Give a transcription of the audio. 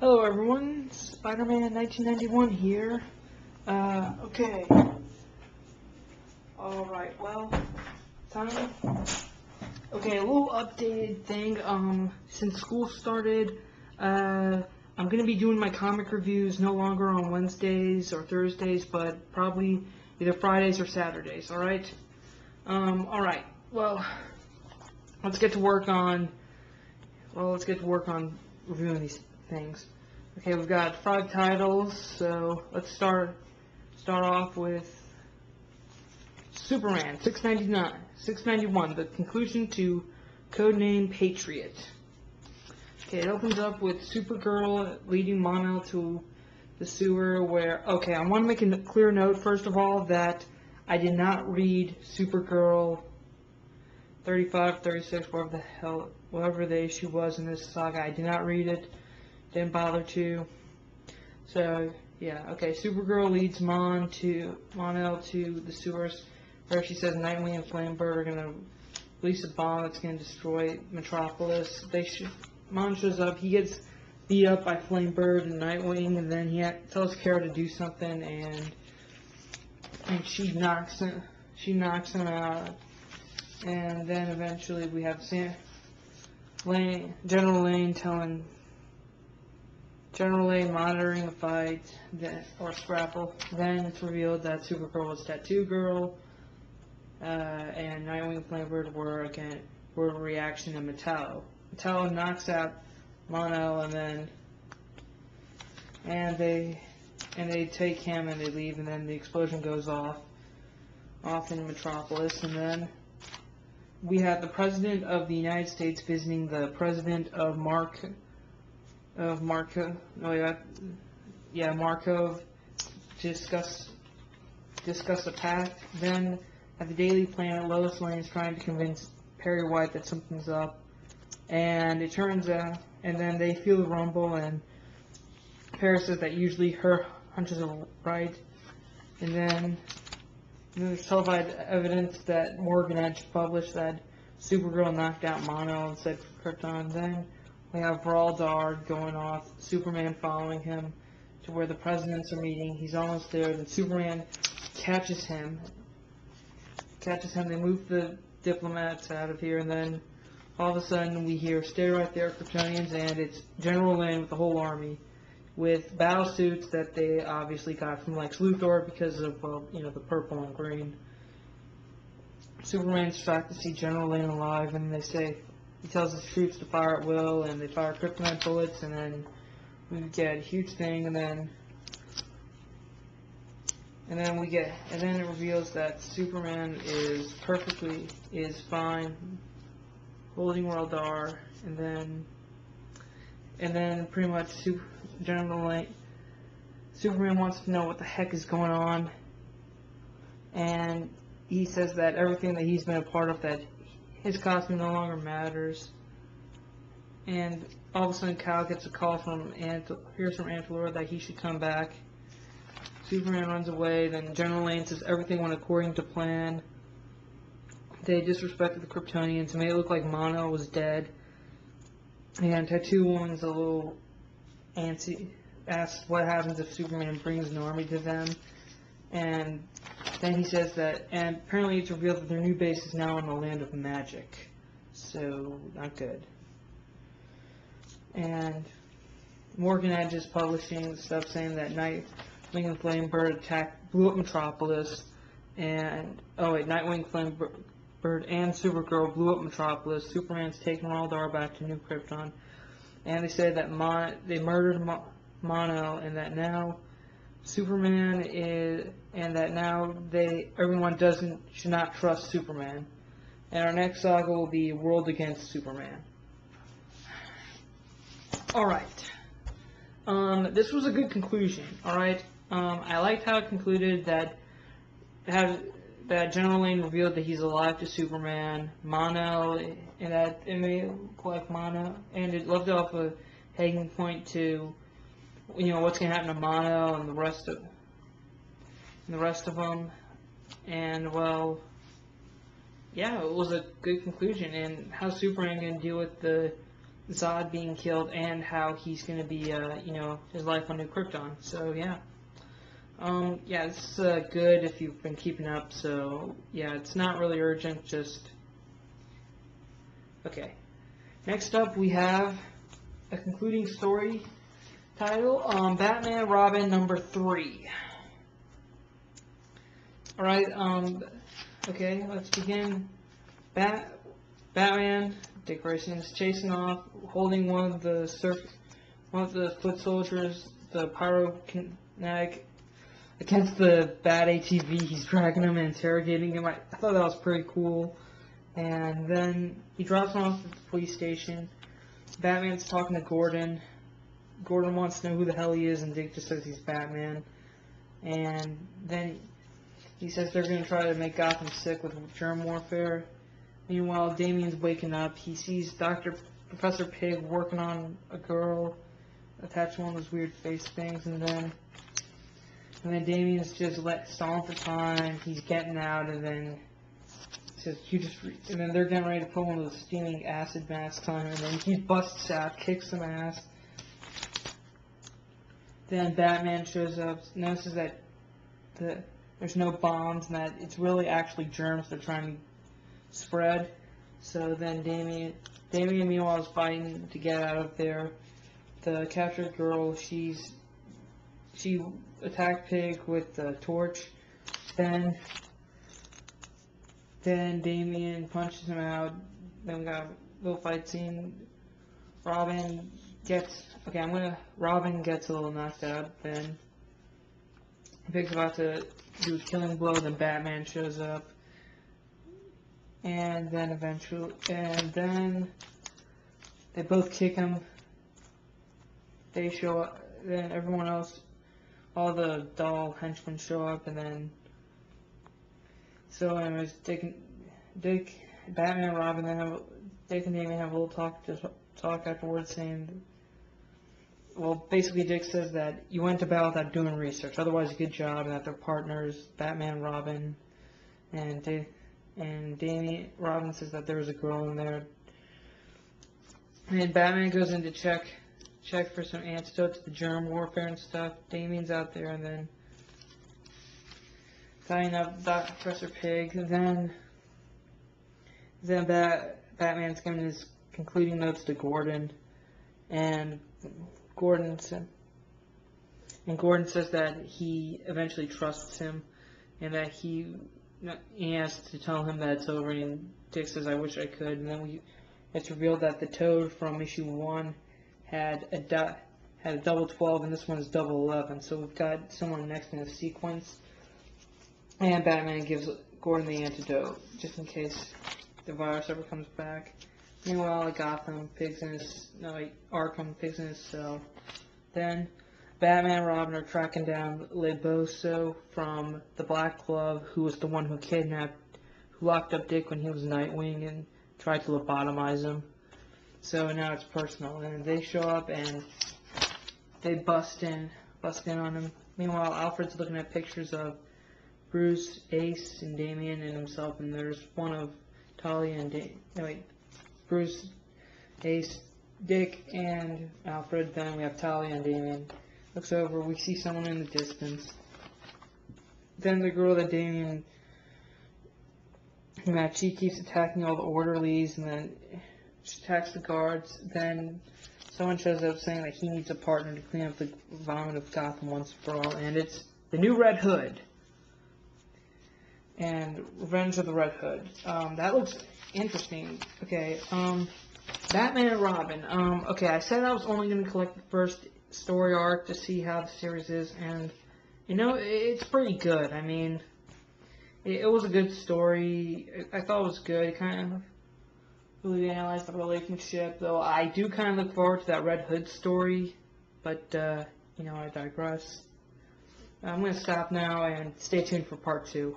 Hello everyone, Spider-Man 1991 here. Okay. Alright, well, time. Okay, a little updated thing. Since school started, I'm gonna be doing my comic reviews no longer on Wednesdays or Thursdays, but probably either Fridays or Saturdays, alright? Alright, well, let's get to work on reviewing these things. Okay, we've got 5 titles, so let's start off with Superman 691, the conclusion to Codename Patriot. Okay, it opens up with Supergirl leading mon-el to the sewer where, okay, I want to make a clear note, first of all, that I did not read Supergirl 35, 36, whatever the issue was in this saga. I did not read it, didn't bother to. So, yeah, okay, Supergirl leads mon-el to the sewers, where she says Nightwing and Flamebird are going to release a bomb that's going to destroy Metropolis. Mon shows up, he gets beat up by Flamebird and Nightwing, and then he tells Kara to do something, and she knocks him out. And then eventually we have General Lane monitoring the fight, or scrapple. Then it's revealed that Supergirl was Tattoo Girl, and Nightwing and Flamebird were a reaction to Metallo. Metallo knocks out mon-el, and they take him and they leave, and then the explosion goes off in Metropolis, and then we have the President of the United States visiting the President of Markov, discuss the pact. Then at the Daily Planet, Lois Lane is trying to convince Perry White that something's up, and it turns out, and then they feel the rumble, and Perry says that usually her hunches are right, and then there's televised evidence that Morgan had published that Supergirl knocked out mon-el and set Krypton. Then we have Vraldar going off, Superman following him to where the presidents are meeting. He's almost there, then Superman catches him. They move the diplomats out of here, and then all of a sudden we hear "Stay right there, Kryptonians," and it's General Lane with the whole army, with battle suits that they obviously got from Lex Luthor because of, the purple and green. Superman's shocked to see General Lane alive, and he tells his troops to fire at will, and they fire kryptonite bullets, and then we get a huge thing, and then it reveals that Superman is fine, holding Vraldar, and then pretty much Superman wants to know what the heck is going on, and he says that everything that he's been a part of, that his costume no longer matters, and all of a sudden Kal gets a call from Antelor that he should come back. Superman runs away, then General Lane says everything went according to plan. They disrespected the Kryptonians, made it look like mon-el was dead, and Tattoo Woman's a little antsy, asks what happens if Superman brings an army to them, and then he says that, and apparently it's revealed that their new base is now in the land of magic, so not good. And Morgan Edge is publishing stuff saying that Nightwing and Flamebird blew up Metropolis, and Nightwing, Flamebird, and Supergirl blew up Metropolis. Superman's taken Vraldar back to New Krypton, and they say that they murdered mon-el, and that now Superman is, and that now everyone should not trust Superman. And our next saga will be World Against Superman. Alright. This was a good conclusion, alright? I liked how it concluded, that General Lane revealed that he's alive to Superman, mon-el, and that it may look like mon-el, and it left off a hanging point to, what's going to happen to mon-el and the rest of them, and, well, yeah, it was a good conclusion, and how Superman going to deal with the Zod being killed and how he's going to be, his life on New Krypton. So, yeah. Yeah, this is good if you've been keeping up. So, yeah, it's not really urgent, just... Okay. Next up, we have a concluding story title, Batman Robin number 3. Alright, okay, let's begin. Batman, Dick Grayson, is chasing off, holding one of the foot soldiers, the pyrokinetic, against the Bat ATV. He's dragging him and interrogating him. I thought that was pretty cool. And then he drops him off at the police station. Batman's talking to Gordon. Gordon wants to know who the hell he is, and Dick just says he's Batman. And then he says they're going to try to make Gotham sick with germ warfare. Meanwhile, Damian's waking up. He sees Professor Pig working on a girl attached to one of those weird face things, and then Damian's just stalling for time. He's getting out, and then says and then they're getting ready to put one of those steaming acid masks on him, and then he busts out, kicks some ass. Then Batman shows up, notices that there's no bombs, and that it's really actually germs they're trying to spread. So then Damian meanwhile is fighting to get out of there. The captured girl, she attacked Pig with the torch. Then Damian punches him out. Then we got a little fight scene. Robin gets a little knocked out. Then Pig's about to do a killing blow. Then Batman shows up. And then they both kick him. They show up. Then everyone else, all the doll henchmen show up, and then. So anyways, Dick, Batman, Robin, Dick and Damian have a little talk afterwards, saying, well, basically Dick says that you went to battle without doing research, otherwise good job, and that they're partners, Batman, Robin, and Robin says that there was a girl in there. And Batman goes in to check for some antidotes to the germ warfare and stuff. Damian's out there, and then tying up Professor Pig. And then Batman's giving his concluding notes to Gordon, and Gordon says that he eventually trusts him, and that he has to tell him that it's over. And Dick says, "I wish I could." And then it's revealed that the Toad from issue 1 had a double 12, and this one's double 11. So we've got someone next in the sequence. And Batman gives Gordon the antidote, just in case the virus ever comes back. Meanwhile, at Gotham, Arkham, Pig's in his cell. Then Batman and Robin are tracking down Leboso from the Black Glove, who was the one who locked up Dick when he was Nightwing and tried to lobotomize him. So now it's personal, and they show up and they bust in on him. Meanwhile, Alfred's looking at pictures of Bruce, Ace, and Damian and himself, and there's one of Talia and Bruce, Ace, Dick, and Alfred. Then we have Talia and Damian. Looks over, we see someone in the distance. Then the girl that Damian met, she keeps attacking all the orderlies, and then she attacks the guards. Then someone shows up saying that he needs a partner to clean up the vomit of Gotham once for all, and it's the new Red Hood. And Revenge of the Red Hood. That looks interesting. Okay, Batman and Robin. Okay, I said I was only going to collect the first story arc to see how the series is, and, it's pretty good. I mean, it was a good story. I thought it was good. It kind of really analyzed the relationship, though I do kind of look forward to that Red Hood story, but, I digress. I'm going to stop now, and stay tuned for part 2.